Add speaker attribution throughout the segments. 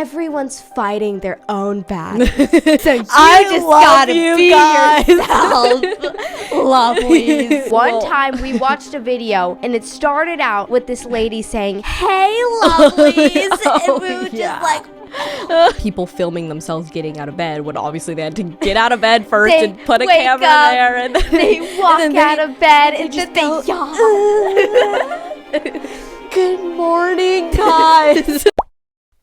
Speaker 1: everyone's fighting their own battles. So you just gotta be yourself, lovelies. One time we watched a video and it started out with this lady saying, "Hey, lovelies," and we were just like,
Speaker 2: people filming themselves getting out of bed when obviously they had to get out of bed first and put a camera there, and then
Speaker 1: they walk out of bed and then they yawn.
Speaker 2: Good morning, guys.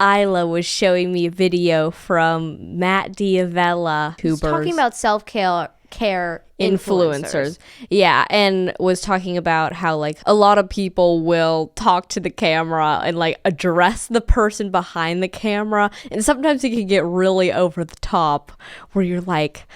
Speaker 2: Isla was showing me a video from Matt Diavella, who
Speaker 1: talking about self-care influencers.
Speaker 2: Yeah, and was talking about how like a lot of people will talk to the camera and like address the person behind the camera, and sometimes it can get really over the top where you're like,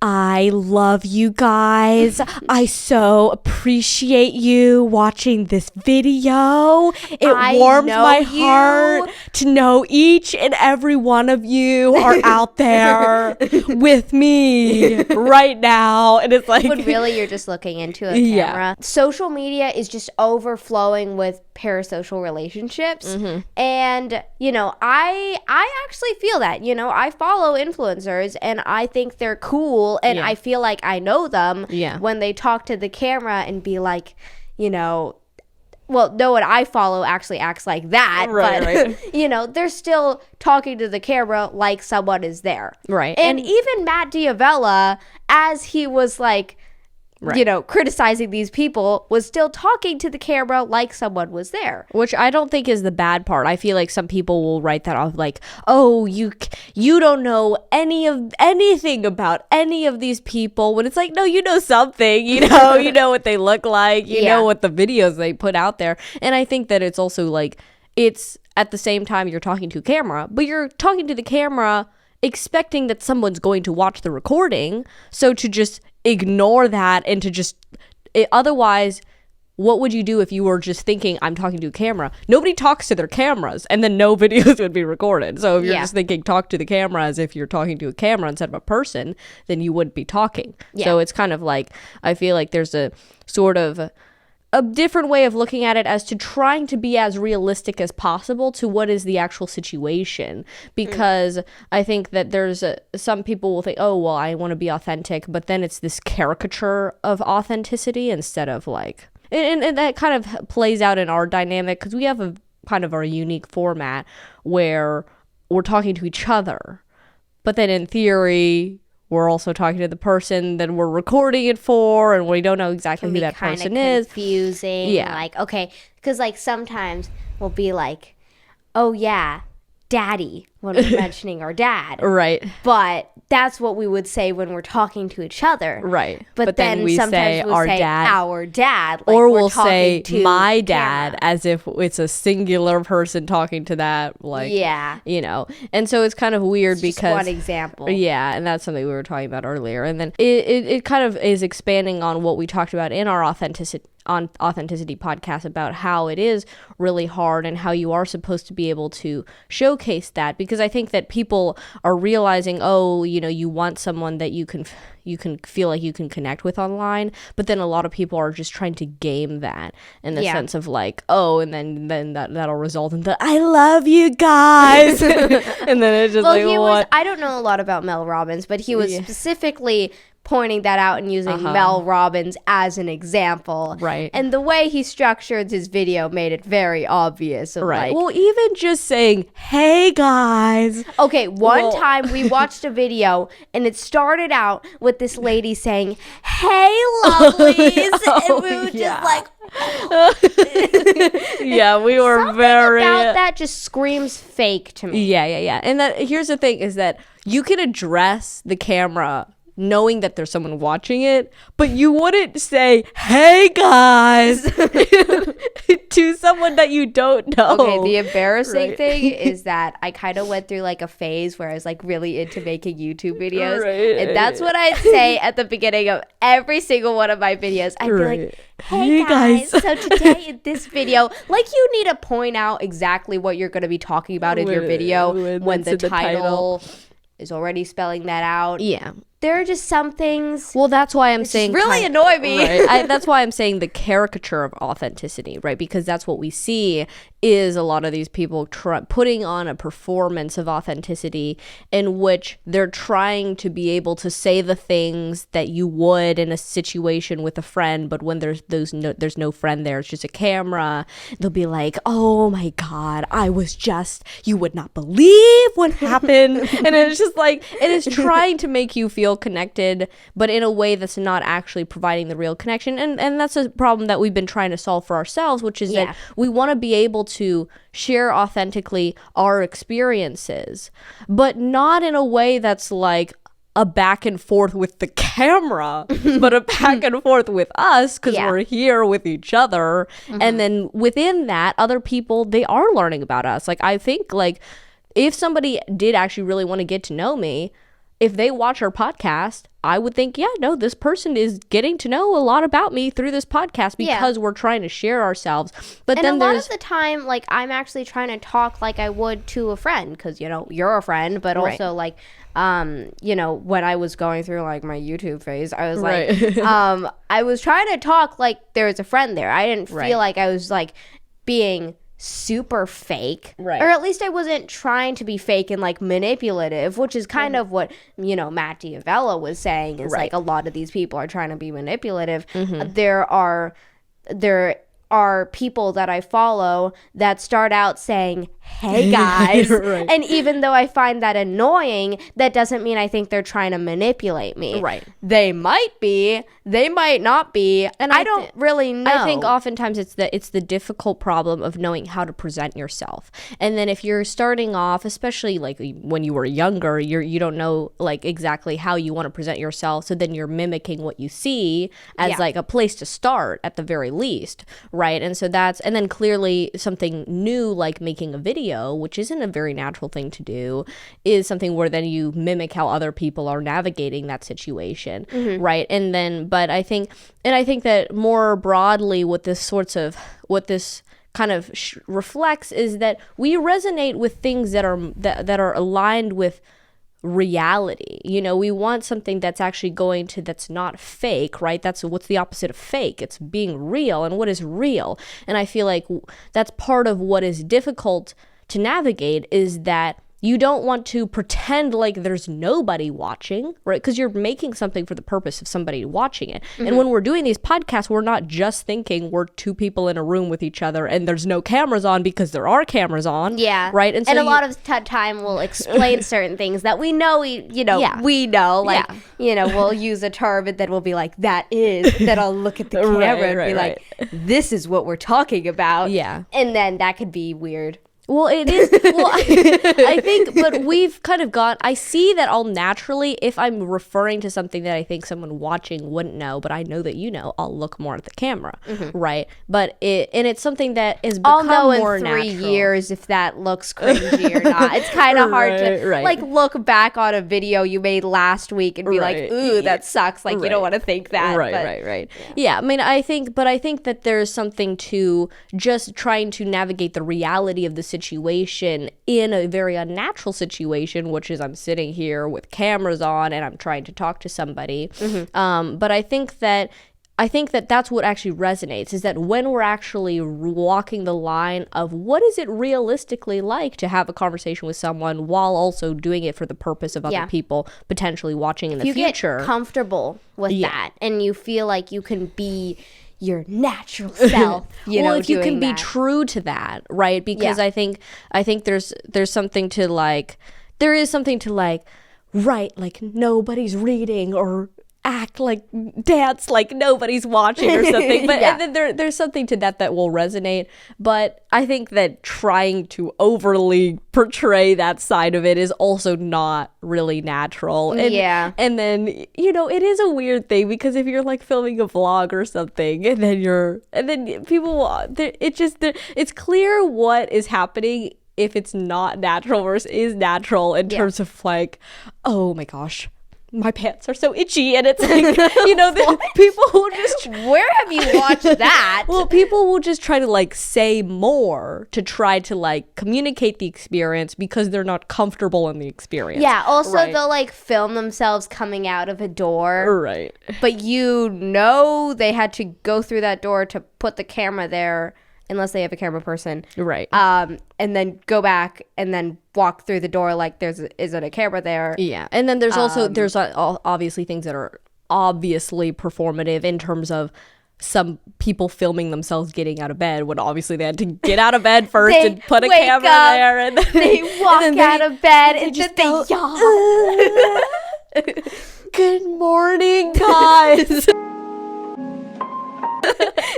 Speaker 2: I love you guys. I so appreciate you watching this video. It warms my heart to know each and every one of you are out there with me right now. And it's like,
Speaker 1: when really you're just looking into a camera. Yeah. Social media is just overflowing with parasocial relationships. Mm-hmm. And, you know, I actually feel that, you know, I follow influencers and I think they're cool. And I feel like I know them when they talk to the camera and be like, you know, well, no one I follow actually acts like that, but you know, they're still talking to the camera like someone is there.
Speaker 2: Right.
Speaker 1: And even Matt Diavella, as he was like, you know, criticizing these people, was still talking to the camera like someone was there.
Speaker 2: Which I don't think is the bad part. I feel like some people will write that off like, oh, you don't know anything about any of these people. When it's like, no, you know something. You know what they look like. You know what the videos they put out there. And I think that it's also like, it's at the same time you're talking to a camera, but you're talking to the camera expecting that someone's going to watch the recording. So to just ignore that and to just otherwise, what would you do if you were just thinking I'm talking to a camera? Nobody talks to their cameras, and then no videos would be recorded. So if you're just thinking talk to the camera as if you're talking to a camera instead of a person, then you wouldn't be talking. So it's kind of like, I feel like there's a sort of a different way of looking at it as to trying to be as realistic as possible to what is the actual situation. Because I think that there's some people will think, oh, well, I want to be authentic, but then it's this caricature of authenticity instead of like, and that kind of plays out in our dynamic because we have a kind of our unique format where we're talking to each other, but then in theory, we're also talking to the person that we're recording it for, and we don't know exactly who that person is.
Speaker 1: Confusing. Yeah. Like, okay, because like sometimes we'll be like, oh yeah, daddy, when we're mentioning our dad.
Speaker 2: Right.
Speaker 1: But that's what we would say when we're talking to each other.
Speaker 2: Right.
Speaker 1: But then we sometimes we'll say our dad. Like
Speaker 2: or we'll say my dad as if it's a singular person talking to that. Like, you know. And so it's kind of weird because.
Speaker 1: Just one example.
Speaker 2: Yeah. And that's something we were talking about earlier. And then it kind of is expanding on what we talked about in our authenticity podcast about how it is really hard and how you are supposed to be able to showcase that, because I think that people are realizing, oh, you know, you want someone that you can feel like you can connect with online, but then a lot of people are just trying to game that in the sense of like, oh, and then that'll result in the I love you guys and then it's just what?
Speaker 1: I don't know a lot about Mel Robbins, but he was specifically pointing that out and using Mel Robbins as an example.
Speaker 2: Right.
Speaker 1: And the way he structured his video made it very obvious.
Speaker 2: Right. Well, even just saying, hey, guys.
Speaker 1: Okay, one time we watched a video and it started out with this lady saying, hey, lovelies. And we were just like,
Speaker 2: we were
Speaker 1: something
Speaker 2: very
Speaker 1: about that just screams fake to me.
Speaker 2: Yeah. And here's the thing is that you can address the camera knowing that there's someone watching it, but you wouldn't say, hey guys, to someone that you don't know.
Speaker 1: Okay, the embarrassing thing is that I kind of went through like a phase where I was like really into making YouTube videos, and that's what I'd say at the beginning of every single one of my videos. I'd be like, hey guys, so today in this video, like you need to point out exactly what you're going to be talking about in your video when the title is already spelling that out.
Speaker 2: Yeah.
Speaker 1: there are just some things.
Speaker 2: Well, that's why I'm saying
Speaker 1: really annoy me.
Speaker 2: Right? That's why I'm saying the caricature of authenticity, right? Because that's what we see is a lot of these people putting on a performance of authenticity in which they're trying to be able to say the things that you would in a situation with a friend, but when there's no friend there, it's just a camera. They'll be like, "Oh my God, you would not believe what happened," and it's just like it is trying to make you feel connected, but in a way that's not actually providing the real connection. And that's a problem that we've been trying to solve for ourselves, which is that we want to be able to share authentically our experiences, but not in a way that's like a back and forth with the camera, but a back and forth with us because we're here with each other. And then within that, other people, they are learning about us. Like, I think like if somebody did actually really want to get to know me, if they watch our podcast, I would think, this person is getting to know a lot about me through this podcast because we're trying to share ourselves. But
Speaker 1: and
Speaker 2: then
Speaker 1: a lot of the time, like, I'm actually trying to talk like I would to a friend because, you're a friend, but also like, when I was going through like my YouTube phase, I was like, I was trying to talk like there was a friend there. I didn't feel like I was like being super fake, or at least I wasn't trying to be fake and like manipulative, which is kind of what Matt D'Avella was saying is like a lot of these people are trying to be manipulative. There are people that I follow that start out saying, "Hey guys," and even though I find that annoying, that doesn't mean I think they're trying to manipulate me. They might be, they might not be, and I don't really know.
Speaker 2: I think oftentimes it's the difficult problem of knowing how to present yourself. And then if you're starting off, especially like when you were younger, you don't know like exactly how you want to present yourself, so then you're mimicking what you see as like a place to start at the very least, right? And so and then clearly something new like making a video, which isn't a very natural thing to do, is something where then you mimic how other people are navigating that situation, right? And then, but I think that more broadly what this kind of reflects is that we resonate with things that are aligned with reality. We want something that's actually that's not fake, right? That's what's the opposite of fake. It's being real. And what is real? And I feel like that's part of what is difficult to navigate, is that you don't want to pretend like there's nobody watching, right? Because you're making something for the purpose of somebody watching it. And when we're doing these podcasts, we're not just thinking we're two people in a room with each other and there's no cameras on, because there are cameras on. Right?
Speaker 1: And so a lot of time we'll explain certain things that we know, we know. Like, we'll use a term and then we'll be like, then I'll look at the camera and be like, this is what we're talking about. And then that could be weird.
Speaker 2: Well, it is. Well, I think, but we've kind of I see that all naturally, if I'm referring to something that I think someone watching wouldn't know, but I know that I'll look more at the camera, right? But it's something that is become
Speaker 1: I'll know
Speaker 2: more
Speaker 1: in 3
Speaker 2: natural.
Speaker 1: years if that looks cringy or not. It's kind of hard to like look back on a video you made last week and be like, ooh, that sucks. Like, you don't want to think that.
Speaker 2: Right. Yeah, I mean, I think that there's something to just trying to navigate the reality of the situation in a very unnatural situation, which is I'm sitting here with cameras on and I'm trying to talk to somebody. But I think that that's what actually resonates, is that when we're actually walking the line of what is it realistically like to have a conversation with someone while also doing it for the purpose of other people potentially watching in the future.
Speaker 1: You get comfortable with that and you feel like you can be your natural self,
Speaker 2: if you can be true to that, right? Because I think there's something to like, there is something to like, right, like nobody's reading or act like, dance like nobody's watching or something, but and then there's something to that will resonate. But I think that trying to overly portray that side of it is also not really natural. And then it is a weird thing, because if you're like filming a vlog or something and then people it's clear what is happening if it's not natural versus is natural in terms of like, oh my gosh, my pants are so itchy, and it's like, people will just,
Speaker 1: where have you watched that?
Speaker 2: well, people will just try to like say more to try to like communicate the experience because they're not comfortable in the experience.
Speaker 1: Yeah, also they'll like film themselves coming out of a door.
Speaker 2: Right.
Speaker 1: But they had to go through that door to put the camera there, unless they have a camera person.
Speaker 2: Right.
Speaker 1: And then go back and then walk through the door like isn't a camera there.
Speaker 2: Yeah. And then there's also, there's obviously things that are obviously performative in terms of some people filming themselves getting out of bed when obviously they had to get out of bed first and put a camera there. And then
Speaker 1: they walk out of bed and then they yawn.
Speaker 2: Good morning, guys.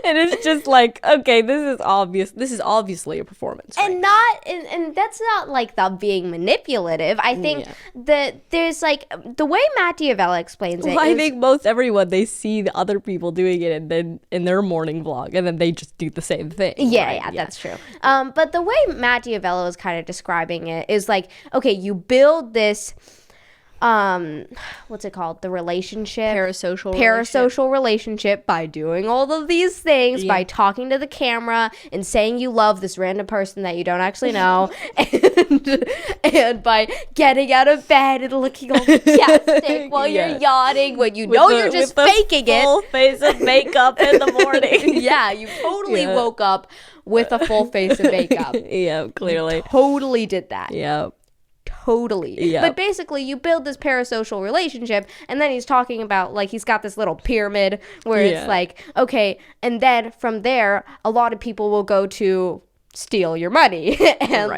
Speaker 2: And it's just like, okay, this is obviously a performance, right?
Speaker 1: And that's not like the being manipulative. I think that there's like the way Matt D'Avella explains it.
Speaker 2: I think most everyone, they see the other people doing it and then in their morning vlog, and then they just do the same thing.
Speaker 1: Yeah, that's true. But the way Matt D'Avella was kind of describing it is like, okay, you build this what's it called? The relationship. Parasocial relationship by doing all of these things, by talking to the camera and saying you love this random person that you don't actually know, and by getting out of bed and looking all majestic while you're yawning when you know you're just faking it.
Speaker 2: Full face of makeup in the morning.
Speaker 1: Yeah, you totally woke up with a full face of makeup.
Speaker 2: Yeah, clearly.
Speaker 1: You totally did that.
Speaker 2: Yeah.
Speaker 1: Totally.
Speaker 2: Yep.
Speaker 1: But basically you build this parasocial relationship, and then he's talking about like he's got this little pyramid where it's like, okay, and then from there a lot of people will go to steal your money and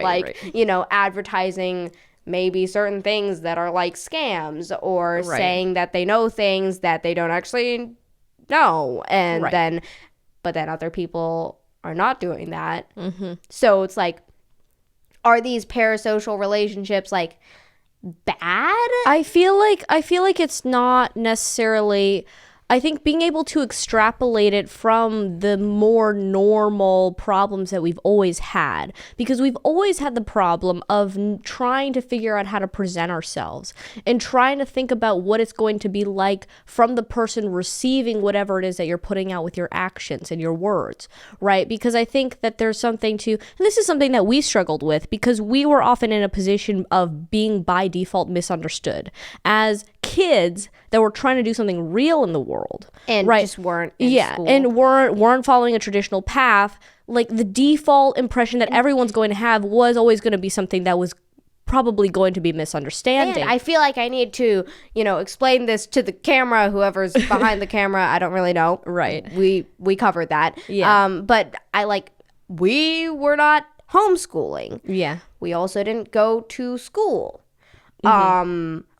Speaker 1: advertising maybe certain things that are like scams or saying that they know things that they don't actually know, and then other people are not doing that. So it's like, are these parasocial relationships like bad?
Speaker 2: I feel like it's not necessarily. I think being able to extrapolate it from the more normal problems that we've always had, because we've always had the problem of trying to figure out how to present ourselves and trying to think about what it's going to be like from the person receiving whatever it is that you're putting out with your actions and your words, right? Because I think that there's something to, and this is something that we struggled with because we were often in a position of being by default misunderstood as kids that were trying to do something real in the world
Speaker 1: and just weren't school.
Speaker 2: And weren't following a traditional path. Like the default impression that everyone's going to have was always going to be something that was probably going to be misunderstanding.
Speaker 1: And I feel like I need to, explain this to the camera, whoever's behind the camera. I don't really know.
Speaker 2: Right.
Speaker 1: We covered that.
Speaker 2: Yeah.
Speaker 1: But we were not homeschooling.
Speaker 2: Yeah.
Speaker 1: We also didn't go to school.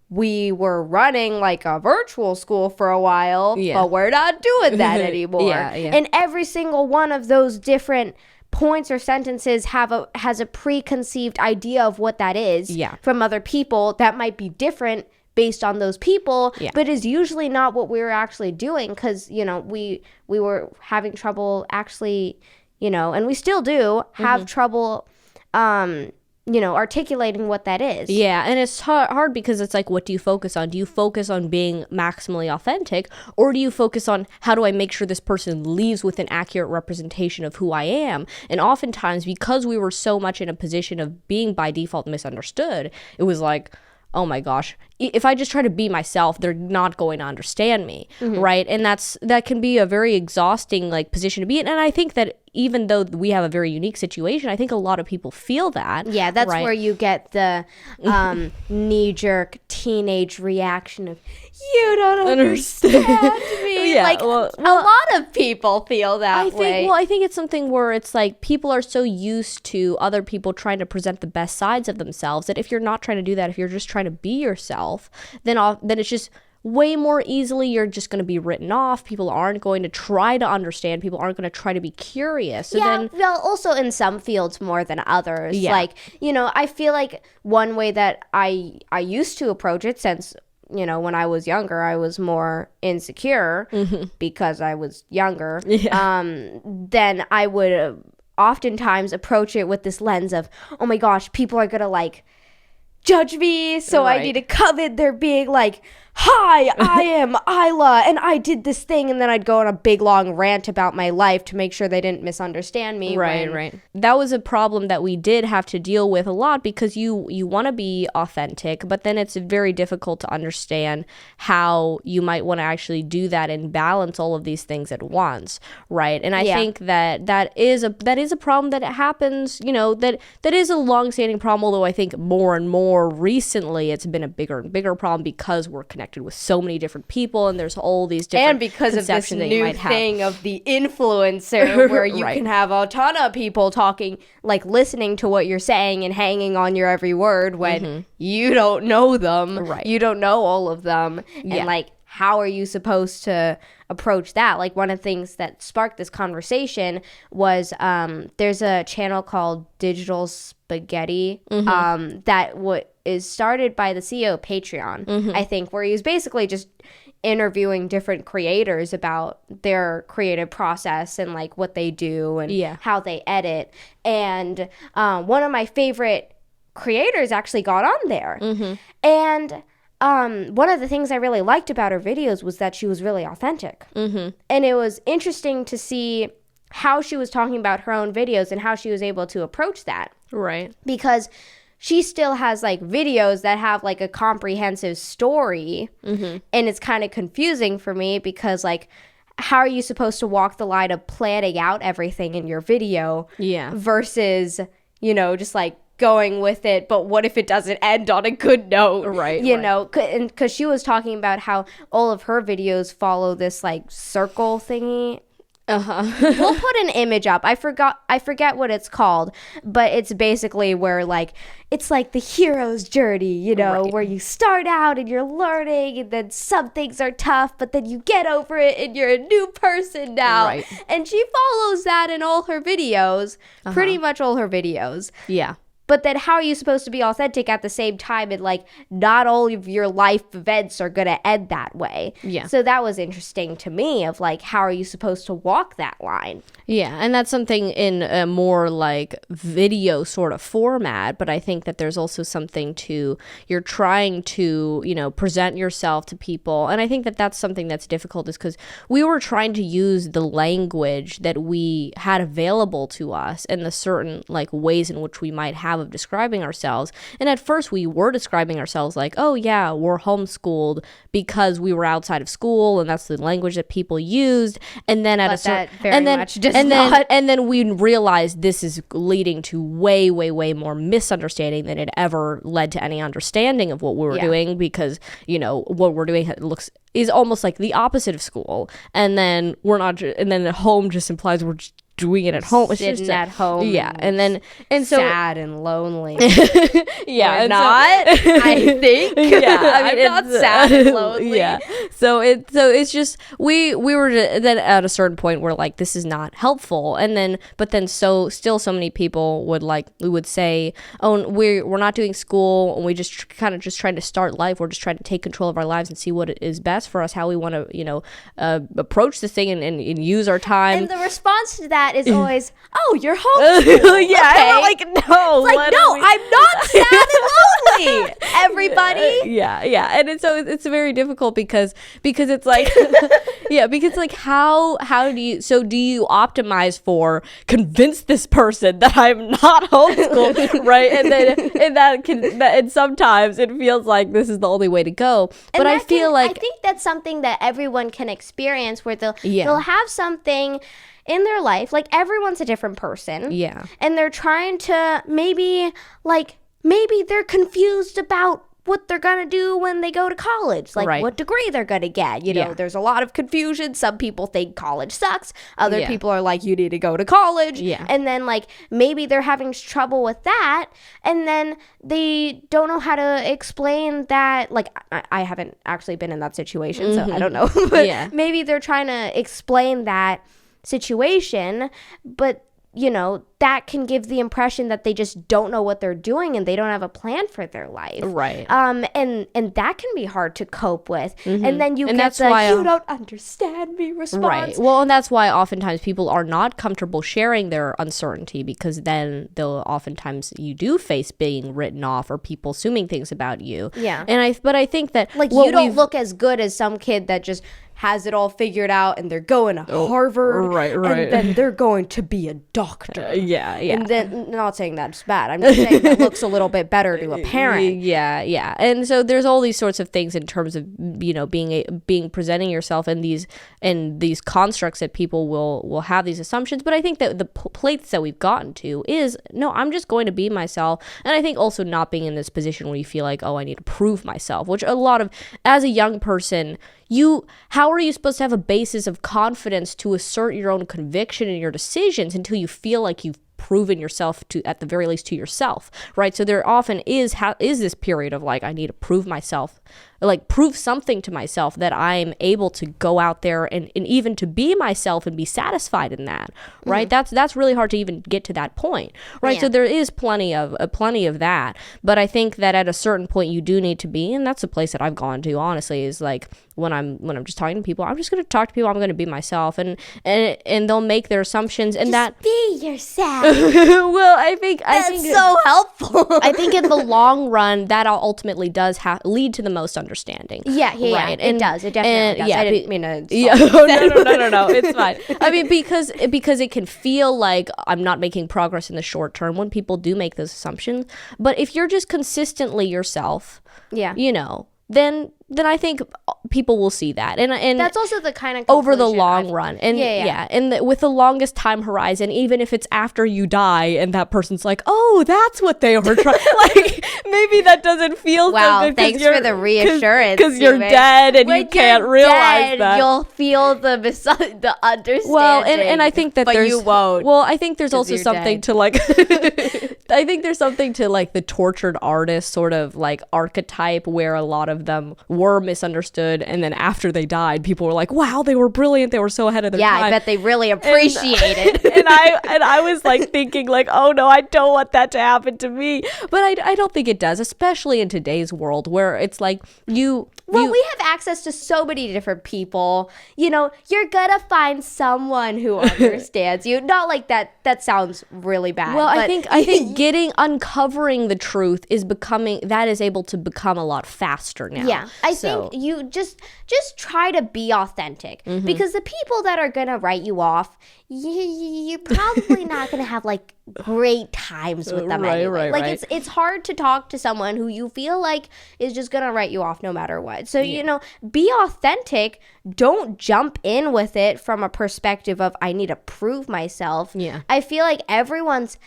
Speaker 1: We were running like a virtual school for a while, but we're not doing that anymore. And every single one of those different points or sentences has a preconceived idea of what that is from other people that might be different based on those people, but is usually not what we were actually doing, because we were having trouble actually, and we still do have trouble articulating what that is.
Speaker 2: Yeah, and it's hard because it's like, what do you focus on? Do you focus on being maximally authentic, or do you focus on how do I make sure this person leaves with an accurate representation of who I am? And oftentimes, because we were so much in a position of being by default misunderstood, it was like, oh my gosh, if I just try to be myself, they're not going to understand me, right? And that can be a very exhausting position to be in. And I think that even though we have a very unique situation, I think a lot of people feel that.
Speaker 1: Yeah, that's where you get the knee-jerk teenage reaction of, you don't understand me.
Speaker 2: Yeah,
Speaker 1: a lot of people feel that way.
Speaker 2: Well, I think it's something where it's like people are so used to other people trying to present the best sides of themselves that if you're not trying to do that, if you're just trying to be yourself, then it's just way more easily you're just going to be written off. People aren't going to try to understand. People aren't going to try to be curious. So
Speaker 1: well, also in some fields more than others. I feel like one way that I used to approach it, since when I was younger, I was more insecure because I was younger. Then I would oftentimes approach it with this lens of, oh my gosh, people are going to judge me, so I need to covet their being hi, I am Isla, and I did this thing, and then I'd go on a big long rant about my life to make sure they didn't misunderstand me.
Speaker 2: Right. That was a problem that we did have to deal with a lot, because you want to be authentic, but then it's very difficult to understand how you might want to actually do that and balance all of these things at once, right? And I think that is a problem that happens, that is a long-standing problem, although I think more and more recently it's been a bigger and bigger problem because we're connected with so many different people, and there's all these different
Speaker 1: and because of this new thing
Speaker 2: have.
Speaker 1: of the influencer where you can have a ton of people talking, like listening to what you're saying and hanging on your every word when you don't know them, you don't know all of them, and like how are you supposed to approach that? Like one of the things that sparked this conversation was there's a channel called Digital Spaghetti that is started by the CEO of Patreon, I think, where he was basically just interviewing different creators about their creative process and like what they do and how they edit. And one of my favorite creators actually got on there. And one of the things I really liked about her videos was that she was really authentic. And it was interesting to see how she was talking about her own videos and how she was able to approach that.
Speaker 2: Right.
Speaker 1: Because she still has like videos that have like a comprehensive story, and it's kind of confusing for me because like how are you supposed to walk the line of planning out everything in your video versus just like going with it, but what if it doesn't end on a good note,
Speaker 2: right?
Speaker 1: Know, because she was talking about how all of her videos follow this like circle thingy. We'll put an image up. I forget what it's called, but it's basically where like it's like the hero's journey, where you start out and you're learning, and then some things are tough, but then you get over it and you're a new person now. And she follows that in all her videos, pretty much all her videos. But then how are you supposed to be authentic at the same time, and like not all of your life events are going to end that way. So that was interesting to me of like, how are you supposed to walk that line?
Speaker 2: And that's something in a more like video sort of format, but I think that there's also something to, you're trying to, present yourself to people. And I think that that's something that's difficult, is because we were trying to use the language that we had available to us and the certain like ways in which we might have of describing ourselves. And at first we were describing ourselves like, oh yeah, we're homeschooled because we were outside of school and that's the language that people used. And then at and then we realized this is leading to way more misunderstanding than it ever led to any understanding of what we were doing, because what we're doing is almost like the opposite of school, and then we're not, and then home just implies we're just doing it at home. It's
Speaker 1: sitting
Speaker 2: just
Speaker 1: at home.
Speaker 2: And so
Speaker 1: sad and lonely.
Speaker 2: We're
Speaker 1: not. I think. I'm not sad and lonely.
Speaker 2: So it's just we were then at a certain point where like this is not helpful, but then so many people would say, oh, we're not doing school, and we just kind of just trying to start life. We're just trying to take control of our lives and see what is best for us, how we want to approach this thing and use our time.
Speaker 1: And the response to that is always, oh, you're homeschooled.
Speaker 2: Okay. I'm like, no.
Speaker 1: It's like, no, I'm not sad and lonely, everybody.
Speaker 2: And it's very difficult because it's like, because like, how do you optimize for convince this person that I'm not homeschooled, right? And sometimes it feels like this is the only way to go. But I
Speaker 1: think that's something that everyone can experience, where they'll have something in their life, like everyone's a different person, and they're trying to maybe they're confused about what they're gonna do when they go to college, like what degree they're gonna get. There's a lot of confusion. Some people think college sucks, other people are like, you need to go to college, and then like maybe they're having trouble with that, and then they don't know how to explain that. Like I haven't actually been in that situation, so I don't know, but maybe they're trying to explain that situation, but that can give the impression that they just don't know what they're doing and they don't have a plan for their life.
Speaker 2: Right.
Speaker 1: And that can be hard to cope with. And then you get you don't understand me response.
Speaker 2: Right. Well, and that's why oftentimes people are not comfortable sharing their uncertainty, because then oftentimes you do face being written off or people assuming things about you.
Speaker 1: Yeah.
Speaker 2: But I think that
Speaker 1: like you don't look as good as some kid that just has it all figured out and they're going to Harvard,
Speaker 2: right.
Speaker 1: and then they're going to be a doctor.
Speaker 2: Yeah.
Speaker 1: And then, not saying that's bad, I'm just saying that looks a little bit better to a parent.
Speaker 2: Yeah. And so there's all these sorts of things in terms of, you know, being presenting yourself in these constructs that people will have these assumptions. But I think that the place that we've gotten to is, no, I'm just going to be myself. And I think also not being in this position where you feel like, oh, I need to prove myself, which a lot of, as a young person, how are you supposed to have a basis of confidence to assert your own conviction in your decisions until you feel like you've proven yourself to, at the very least, to yourself, right? So there often is this period of like, I need to prove myself, like prove something to myself that I'm able to go out there and even to be myself and be satisfied in that, right? That's really hard to even get to that point, right?
Speaker 1: Yeah.
Speaker 2: So there is plenty of that, but I think that at a certain point you do need to be, and that's a place that I've gone to, honestly, is like when I'm just talking to people, I'm just going to talk to people, I'm going to be myself, and they'll make their assumptions, and
Speaker 1: just be yourself.
Speaker 2: Well, I think
Speaker 1: so helpful.
Speaker 2: I think in the long run that ultimately does lead to the most understanding.
Speaker 1: Yeah,
Speaker 2: right?
Speaker 1: It does. It definitely does.
Speaker 2: Yeah,
Speaker 1: I didn't mean to.
Speaker 2: Yeah, no, it's fine. I mean, because it can feel like I'm not making progress in the short term when people do make those assumptions. But if you're just consistently yourself, you know, then I think people will see that, and
Speaker 1: that's also the kind of
Speaker 2: over the long run, and and with the longest time horizon, even if it's after you die, and that person's like, oh, that's what they were trying. Like maybe that doesn't feel so good.
Speaker 1: Thanks for the reassurance.
Speaker 2: Because you're dead and when you can't realize that.
Speaker 1: You'll feel the understanding.
Speaker 2: Well, and I think that
Speaker 1: you won't.
Speaker 2: Well, I think there's also something to like. I think there's something to like the tortured artist sort of like archetype where a lot of them were misunderstood, and then after they died, people were like, wow, they were brilliant, they were so ahead of their time.
Speaker 1: I bet they really appreciate it.
Speaker 2: and I was like thinking like, oh no, I don't want that to happen to me. But I don't think it does, especially in today's world where it's like we
Speaker 1: have access to so many different people. You know, you're gonna find someone who understands you. Not like that sounds really bad.
Speaker 2: Well, I think uncovering the truth is able to become a lot faster now.
Speaker 1: Yeah, I think you just try to be authentic, because the people that are gonna write you off, you're probably not gonna have like great times with them anyway. Like it's hard to talk to someone who you feel like is just gonna write you off no matter what. So you know, be authentic. Don't jump in with it from a perspective of I need to prove myself.
Speaker 2: Yeah,
Speaker 1: I feel like everyone's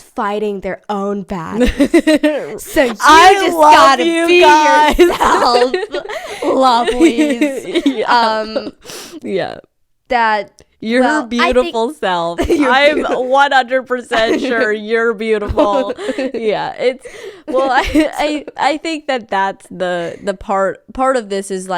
Speaker 1: fighting their own battles. So you just gotta be yourself, lovelies.
Speaker 2: Yeah.
Speaker 1: That
Speaker 2: your beautiful self. I'm 100% sure you're beautiful. Yeah, it's I think that's the part of this is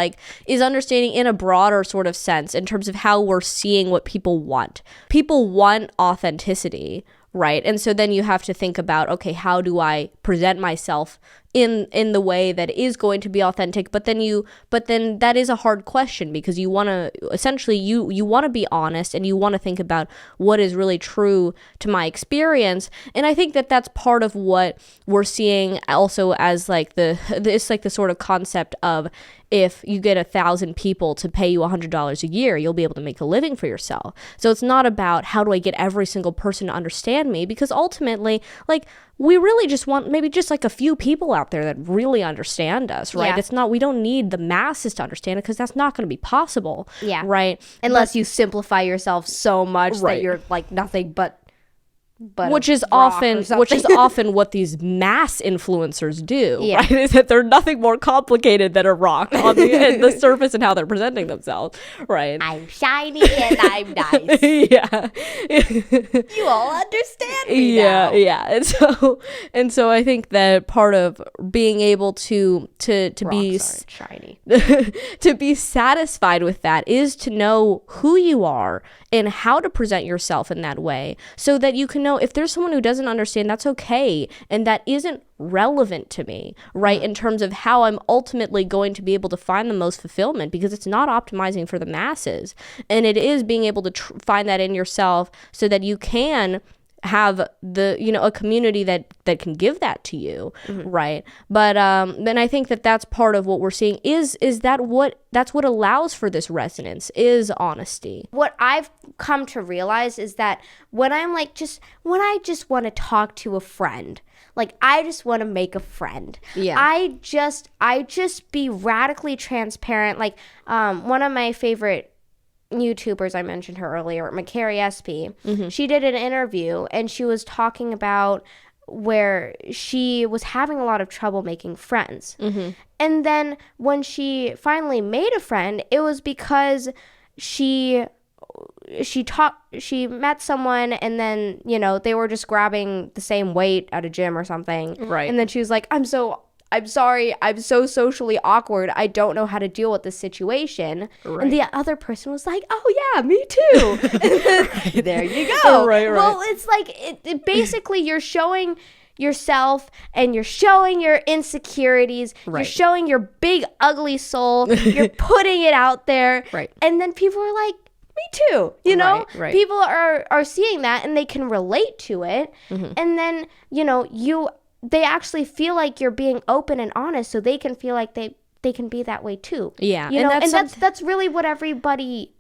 Speaker 2: understanding in a broader sort of sense in terms of how we're seeing what people want. People want authenticity, right? And so then you have to think about, okay, how do I present myself in the way that is going to be authentic, but then that is a hard question, because you want to essentially you want to be honest, and you want to think about what is really true to my experience. And I think that that's part of what we're seeing also as the sort of concept of, if you get 1,000 people to pay you $100 a year, you'll be able to make a living for yourself. So it's not about how do I get every single person to understand me, because ultimately, like, we really just want maybe just like a few people out there that really understand us, right?
Speaker 1: Yeah.
Speaker 2: We don't need the masses to understand it, because that's not going to be possible.
Speaker 1: Yeah.
Speaker 2: Right.
Speaker 1: Unless you simplify yourself so much that you're like nothing but but
Speaker 2: which is often what these mass influencers do, right? Is that they're nothing more complicated than a rock on the surface and how they're presenting themselves, right?
Speaker 1: I'm shiny and I'm nice.
Speaker 2: Yeah.
Speaker 1: You all understand me now.
Speaker 2: Yeah. And so I think that part of being able to be
Speaker 1: shiny.
Speaker 2: to be satisfied with that is to know who you are and how to present yourself in that way, so that you can know if there's someone who doesn't understand, that's okay, and that isn't relevant to me, right? In terms of how I'm ultimately going to be able to find the most fulfillment, because it's not optimizing for the masses, and it is being able to find that in yourself so that you can have a community that can give that to you, right? But then I think that that's part of what we're seeing is that's what allows for this resonance, is honesty.
Speaker 1: What I've come to realize is that when I just want to talk to a friend, like I just want to make a friend, I just be radically transparent. Like one of my favorite YouTubers, I mentioned her earlier, Macari SP, she did an interview and she was talking about where she was having a lot of trouble making friends. And then when she finally made a friend, it was because she met someone, and then, they were just grabbing the same weight at a gym or something.
Speaker 2: Right.
Speaker 1: And then she was like, I'm sorry, I'm so socially awkward. I don't know how to deal with this situation. Right. And the other person was like, oh yeah, me too. Right. There you go. Right. Well, it's like, it basically you're showing yourself and you're showing your insecurities. Right. You're showing your big, ugly soul. You're putting it out there. Right. And then people are like, me too. Right. People are seeing that and they can relate to it. And then, they actually feel like you're being open and honest, so they can feel like they can be that way too. Yeah. And that's really what I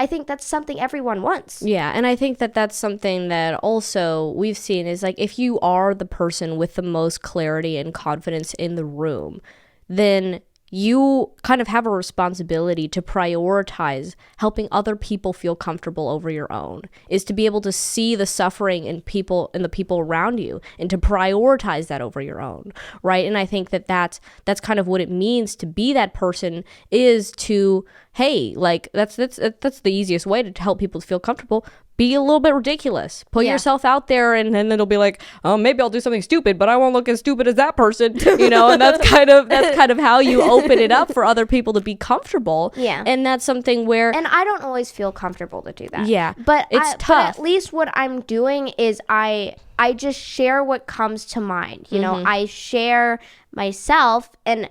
Speaker 1: think that's something everyone wants.
Speaker 2: Yeah. And I think that that's something that also we've seen is like, if you are the person with the most clarity and confidence in the room, then you kind of have a responsibility to prioritize helping other people feel comfortable over your own, is to be able to see the suffering in people and the people around you and to prioritize that over your own, right? And I think that that's kind of what it means to be that person, is to, hey, like that's the easiest way to help people feel comfortable. Be a little bit ridiculous. Put yourself out there, and then it'll be like, oh, maybe I'll do something stupid, but I won't look as stupid as that person, and that's kind of how you open it up for other people to be comfortable. Yeah. And that's something where,
Speaker 1: and I don't always feel comfortable to do that.
Speaker 2: Yeah.
Speaker 1: But it's tough. But at least what I'm doing is I just share what comes to mind. I share myself, and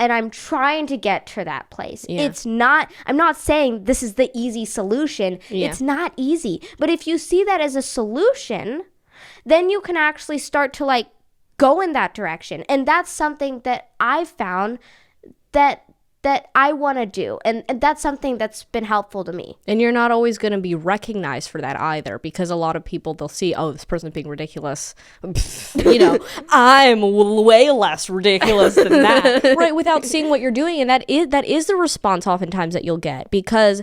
Speaker 1: I'm trying to get to that place. Yeah. I'm not saying this is the easy solution. Yeah. It's not easy. But if you see that as a solution, then you can actually start to like go in that direction. And that's something that I've found that I want to do. And that's something that's been helpful to me.
Speaker 2: And you're not always going to be recognized for that either, because a lot of people, they'll see, oh, this person's being ridiculous. I'm way less ridiculous than that. Right, without seeing what you're doing. And that is the response oftentimes that you'll get, because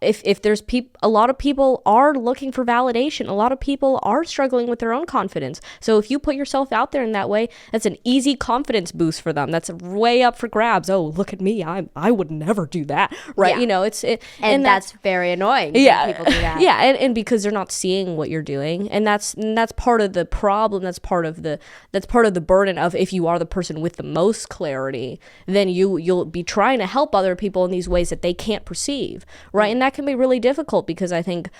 Speaker 2: if there's a lot of people are looking for validation. A lot of people are struggling with their own confidence. So if you put yourself out there in that way, that's an easy confidence boost for them. That's way up for grabs. Oh, look at me. I would never do that, right?
Speaker 1: Yeah. And that's very annoying.
Speaker 2: Yeah,
Speaker 1: when people do that.
Speaker 2: Yeah, and because they're not seeing what you're doing, and that's part of the problem. That's part of the burden of, if you are the person with the most clarity, then you'll be trying to help other people in these ways that they can't perceive, right? And that can be really difficult, because I think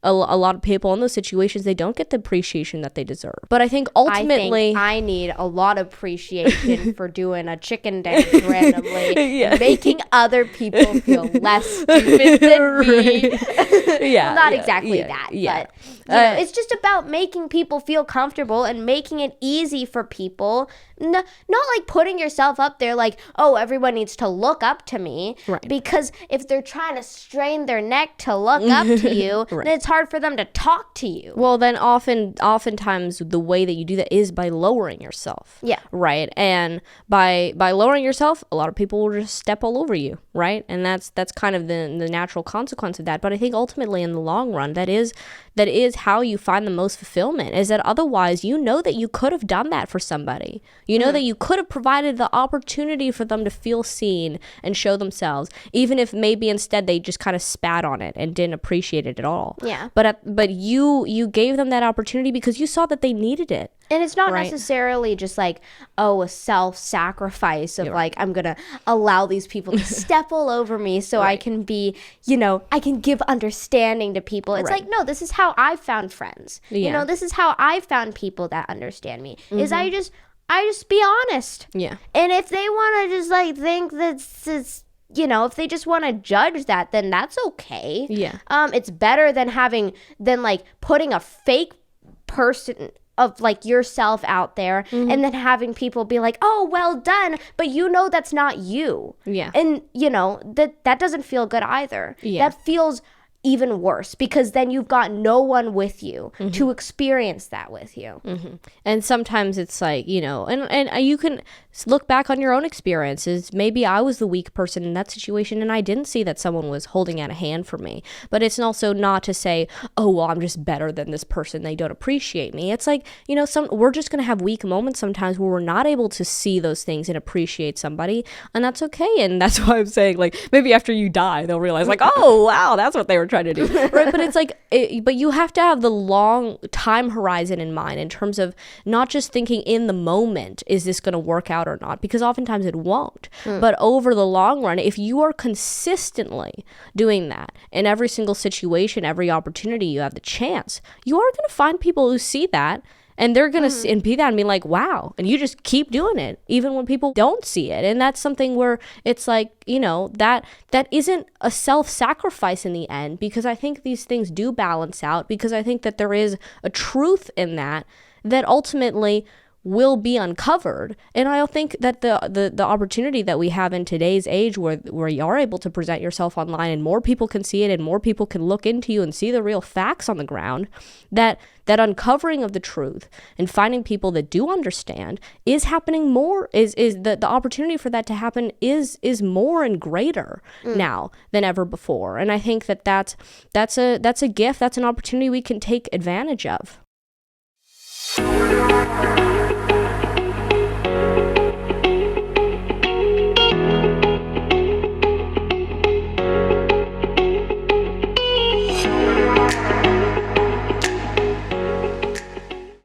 Speaker 2: a lot of people in those situations, they don't get the appreciation that they deserve. But I think ultimately,
Speaker 1: I need a lot of appreciation for doing a chicken dance randomly, making other people feel less stupid than me. Well, not exactly that, but it's just about making people feel comfortable and making it easy for people not like putting yourself up there like, oh, everyone needs to look up to me.
Speaker 2: Right.
Speaker 1: Because if they're trying to strain their neck to look up to you,
Speaker 2: right.
Speaker 1: then it's hard for them to talk to you.
Speaker 2: Well, then oftentimes the way that you do that is by lowering yourself.
Speaker 1: Yeah.
Speaker 2: Right. And by lowering yourself, a lot of people will just step all over you. Right. And that's kind of the natural consequence of that. But I think ultimately in the long run, that is how you find the most fulfillment, is that otherwise you know that you could have done that for somebody. You know that you could have provided the opportunity for them to feel seen and show themselves, even if maybe instead they just kind of spat on it and didn't appreciate it at all.
Speaker 1: Yeah.
Speaker 2: But you gave them that opportunity because you saw that they needed it.
Speaker 1: And it's not necessarily just like, oh, a self-sacrifice of like, I'm going to allow these people to step all over me so I can be, I can give understanding to people. It's like, no, this is how I found friends.
Speaker 2: Yeah.
Speaker 1: This is how I found people that understand me. Is I just be honest.
Speaker 2: Yeah.
Speaker 1: And if they want to just like think that's if they just want to judge that, then that's okay.
Speaker 2: Yeah.
Speaker 1: It's better than like putting a fake person of like yourself out there and then having people be like, oh, well done, but that's not you.
Speaker 2: Yeah.
Speaker 1: And that doesn't feel good either.
Speaker 2: Yeah.
Speaker 1: That feels even worse, because then you've got no one with you to experience that with you.
Speaker 2: And sometimes it's like, and you can look back on your own experiences. Maybe I was the weak person in that situation and I didn't see that someone was holding out a hand for me. But it's also not to say, oh, well, I'm just better than this person, they don't appreciate me. It's like, we're just going to have weak moments sometimes where we're not able to see those things and appreciate somebody, and that's okay. And that's why I'm saying, like, maybe after you die, they'll realize like, oh, wow, that's what they were trying to do. Right? But it's like, but you have to have the long time horizon in mind in terms of not just thinking in the moment, is this going to work out or not? Because oftentimes it won't. But over the long run, if you are consistently doing that in every single situation, every opportunity you have the chance, you are going to find people who see that. And they're going to be that and be like, wow. And you just keep doing it, even when people don't see it. And that's something where it's like, that isn't a self-sacrifice in the end, because I think these things do balance out, because I think that there is a truth in that ultimately will be uncovered. And I think that the opportunity that we have in today's age where you are able to present yourself online and more people can see it and more people can look into you and see the real facts on the ground, that uncovering of the truth and finding people that do understand is happening more, is the opportunity for that to happen is more and greater now than ever before. And I think that's a gift, that's an opportunity we can take advantage of.